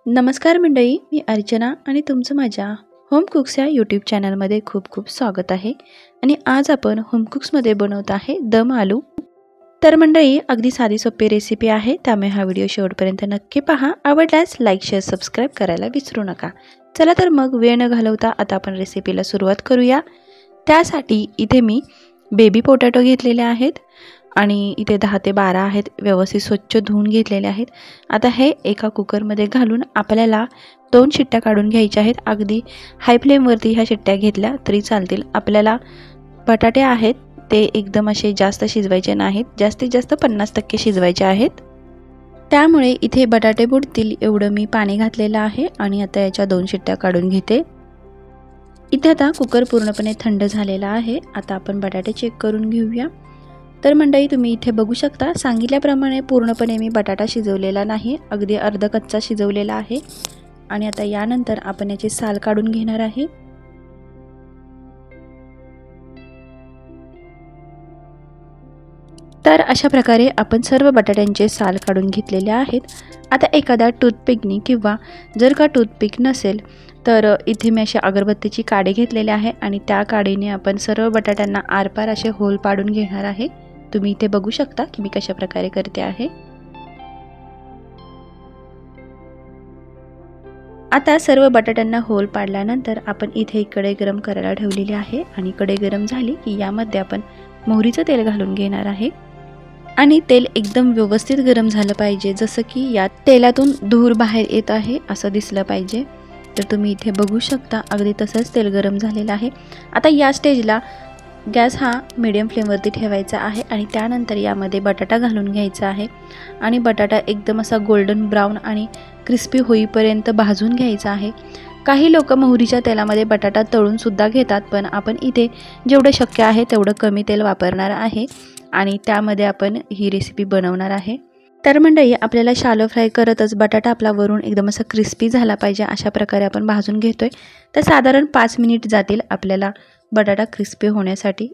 नमस्कार मंडळी, मी अर्चना आणि तुमचं माझ्या होम कुक्स या यूट्यूब चॅनलमध्ये खूप खूप स्वागत आहे. आणि आज आपण होम कुक्समध्ये बनवत आहे दम आलू. तर मंडळी, अगदी साधी सोपी रेसिपी आहे, त्यामुळे हा व्हिडिओ शेवटपर्यंत नक्की पहा. आवडल्यास लाईक शेअर सबस्क्राईब करायला विसरू नका. चला तर मग वेळ न घालवता आता आपण रेसिपीला सुरुवात करूया. त्यासाठी इथे मी बेबी पोटॅटो घेतलेले आहेत आणि इथे 10 ते 12 आहेत, व्यवस्थित स्वच्छ धुवून घेतलेले आहेत. आता हे एका कुकरमध्ये घालून आपल्याला 2 शिट्ट्या काढून घ्यायच्या आहेत. अगदी हाय फ्लेमवरती ह्या शिट्ट्या घेतल्या तरी चालतील. आपल्याला बटाटे आहेत ते एकदम असे जास्त शिजवायचे नाहीत, जास्तीत जास्त 50% शिजवायचे आहेत. त्यामुळे इथे बटाटे बुडतील एवढं मी पाणी घातलेलं आहे आणि आता याच्या 2 शिट्ट्या काढून घेते. इथे आता कुकर पूर्णपणे थंड झालेला आहे. आता आपण बटाटे चेक करून घेऊया. तर मंडळी, तुम्ही इथे बघू शकता, सांगितल्याप्रमाणे पूर्णपणे मी बटाटा शिजवलेला नाही, अगदी अर्ध कच्चा शिजवलेला आहे. आणि आता यानंतर आपण याची साल काढून घेणार आहे. तर अशा प्रकारे आपण सर्व बटाट्यांचे साल काढून घेतलेले आहेत. आता एखाद्या टूथपिकनी किंवा जर का टूथपिक नसेल तर इथे मी अशा अगरबत्तीची काडी घेतलेली आहे आणि त्या काडीने आपण सर्व बटाट्यांना आरपार असे होल पाडून घेणार आहे. तुम्ही इथे बघू शकता की मी कशा प्रकारे करते आहे. आता सर्व बटाट्यांना होल पाडल्यानंतर आपण इथे कढई गरम करायला ठेवलेली आहे आणि कढई गरम झाली की यामध्ये आपण मोहरीचं तेल घालून घेणार आहे. आणि तेल एकदम व्यवस्थित गरम झालं पाहिजे, जसं की या तेलातून धूर बाहेर येत आहे असं दिसलं पाहिजे. तर तुम्ही इथे बघू शकता अगदी तसंच तेल गरम झालेलं आहे. आता या स्टेजला गॅस हा मीडियम फ्लेमवरती ठेवायचा आहे आणि त्यानंतर यामध्ये बटाटा घालून घ्यायचा आहे आणि बटाटा एकदम असा गोल्डन ब्राऊन आणि क्रिस्पी होईपर्यंत भाजून घ्यायचा आहे. काही लोक मोहरीच्या तेलामध्ये बटाटा तळून सुद्धा घेतात, पण आपण इथे जेवढं शक्य आहे तेवढं कमी तेल वापरणार आहे आणि त्यामध्ये आपण ही रेसिपी बनवणार आहे. तर मंडळी, आपल्याला शॅलो फ्राय करतच बटाटा आपला वरून एकदम असा क्रिस्पी झाला पाहिजे, अशा प्रकारे आपण भाजून घेतोय. तर साधारण 5 मिनिट जातील आपल्याला बटाटा क्रिस्पी होण्यासाठी.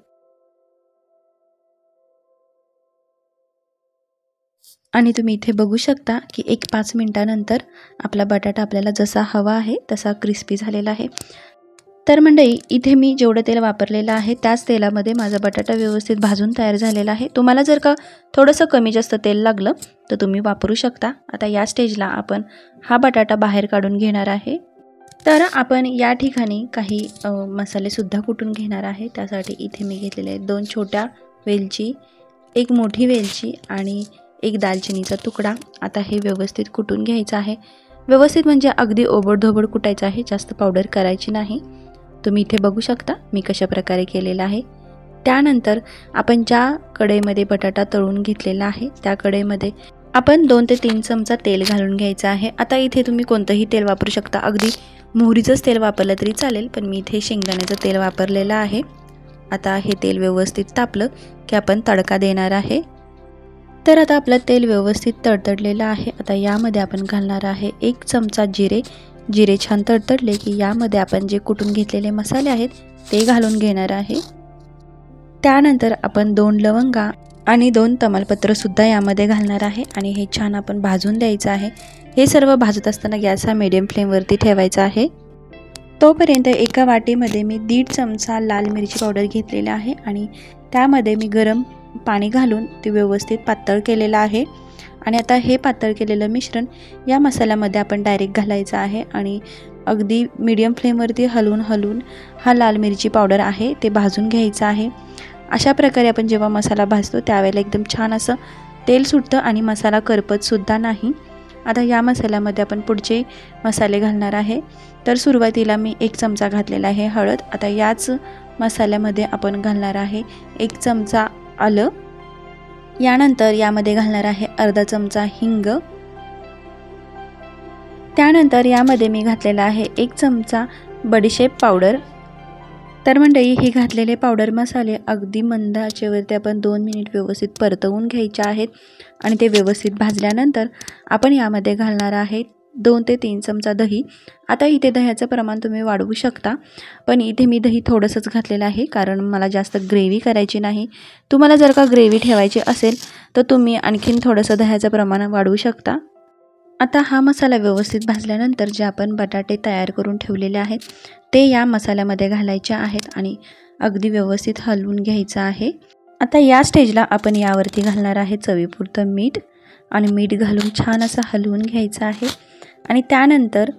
आणि तुम्ही इथे बघू शकता की 1-5 मिनिटानंतर आपला बटाटा आपल्याला जसा हवा आहे तसा क्रिस्पी झालेला आहे. तर मंडळी, इथे मी जेवढं तेल वापरलेलं आहे त्याच तेलामध्ये माझा बटाटा व्यवस्थित भाजून तयार झालेला आहे. तुम्हाला जर का थोडंसं कमी जास्त तेल लागलं तर तुम्ही वापरू शकता. आता या स्टेजला आपण हा बटाटा बाहेर काढून घेणार आहे. तर आपण या ठिकाणी काही मसालेसुद्धा कुटून घेणार आहे. त्यासाठी इथे मी घेतलेले 2 छोट्या वेलची, 1 मोठी वेलची आणि 1 दालचिनीचा तुकडा. आता हे व्यवस्थित कुटून घ्यायचं आहे. व्यवस्थित म्हणजे अगदी ओबडधोबड कुटायचं आहे, जास्त पावडर करायची नाही. तुम्ही इथे बघू शकता मी कशा प्रकारे केलेलं आहे. त्यानंतर आपण ज्या कढईमध्ये बटाटा तळून घेतलेला आहे त्या कढईमध्ये आपण 2 ते 3 चमचा तेल घालून घ्यायचं आहे. आता इथे तुम्ही कोणतंही तेल वापरू शकता, अगदी मोहरीचंच तेल वापरलं तरी चालेल, पण मी इथे शेंगदाण्याचं तेल वापरलेलं आहे. आता हे तेल व्यवस्थित तापलं की आपण तडका देणार आहे. तर आता आपलं तेल व्यवस्थित तडतडलेलं आहे. आता यामध्ये आपण घालणार आहे 1 चमचा जिरे. जिरे छान तडतडले की यामध्ये आपण जे कुटून घेतलेले मसाले आहेत ते घालून घेणार आहे. त्यानंतर आपण 2 लवंगा आणि 2 तमालपत्र सुद्धा यामध्ये घालणार आहे आणि हे छान आपण भाजून द्यायचं आहे. हे सर्व भाजत असताना गॅस हा मीडियम फ्लेमवरती ठेवायचा आहे. तोपर्यंत एका वाटीमध्ये मी 1.5 चमचा लाल मिरची पावडर घेतलेला आहे आणि त्यामध्ये मी गरम पाणी घालून ते व्यवस्थित पातळ केलेलं आहे. आणि आता हे पातळ केलेलं मिश्रण या मसाल्यामध्ये आपण डायरेक्ट घालायचं आहे आणि अगदी मीडियम फ्लेमवरती हलवून हा लाल मिरची पावडर आहे ते भाजून घ्यायचं आहे. अशा प्रकारे आपण जेव्हा मसाला भाजतो त्यावेळेला एकदम छान असं तेल सुटतं आणि मसाला करपतसुद्धा नाही. आता या मसाल्यामध्ये आपण पुढचे मसाले घालणार आहे. तर सुरुवातीला मी 1 चमचा घातलेला आहे हळद. आता याच मसाल्यामध्ये आपण घालणार आहे 1 चमचा आलं. यानंतर यामध्ये घालणार आहे अर्धा चमचा हिंग. त्यानंतर यामध्ये मी घातलेला आहे 1 चमचा बडीशेप पावडर. तर मंडळी, हे घातलेले पावडर मसाले अगदी मंद आचेवरती आपण 2 मिनिट व्यवस्थित परतवून घ्यायचे आहेत आणि ते व्यवस्थित भाजल्यानंतर आपण यामध्ये घालणार आहे 2 ते 3 चमचा दही. आता इथे दह्याचं प्रमाण तुम्ही वाढवू शकता, पण इथे मी दही थोडंसंच घातलेलं आहे कारण मला जास्त ग्रेव्ही करायची नाही. तुम्हाला जर का ग्रेव्ही ठेवायची असेल तर तुम्ही आणखीन थोडंसं दह्याचं प्रमाण वाढवू शकता. आता हा मसाला व्यवस्थित भाजल्यानंतर जे आपण बटाटे तयार करून ठेवलेले आहेत ते या मसाल्यामध्ये घालायचे आहेत आणि अगदी व्यवस्थित हलवून घ्यायचं आहे। आता या स्टेजला आपण यावरती घालणार आहे चवीपुरतं मीठ आणि मीठ घालून छान असं हलवून घ्यायचं आहे आणि त्यानंतर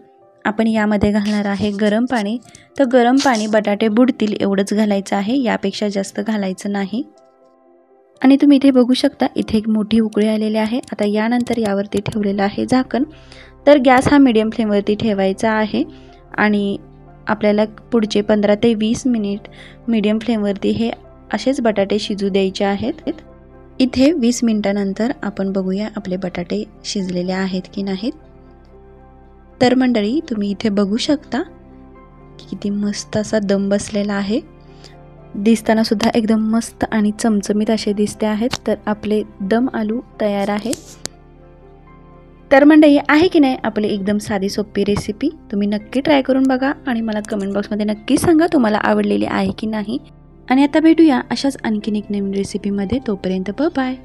आपण यामध्ये घालणार आहे गरम पाणी। तर गरम पाणी बटाटे बुडतील एवढंच घालायचं आहे, यापेक्षा जास्त घालायचं नाही। आणि तुम्ही इथे बघू शकता इथे एक मोठी उकळी आलेली आहे। आता यानंतर यावरती ठेवलेलं आहे झाकण। तर गॅस हा मीडियम फ्लेमवरती ठेवायचा आहे आणि आपल्याला पुढचे 15 ते 20 मिनिट मीडियम फ्लेमवरती हे असेच बटाटे शिजू द्यायचे आहेत। इथे 20 मिनिटानंतर आपण बघूया आपले बटाटे शिजलेले आहेत की नाहीत। तर मंडळी तुम्ही इथे बघू शकता की किती मस्त असा दम बसलेला आहे। दिसताना सुद्धा एकदम मस्त आणि चमचमीत असे दिसते आहेत। तर आपले दम आलू तयार आहे। तर मंडळी आहे की नाही आपली एकदम साधी सोपी रेसिपी, तुम्ही नक्की ट्राय करून बघा आणि मला कमेंट बॉक्समध्ये नक्की सांगा तुम्हाला आवडलेली आहे की नाही। आणि आता भेटूया अशाच आणखीन एक नवीन रेसिपीमध्ये, तोपर्यंत बाय।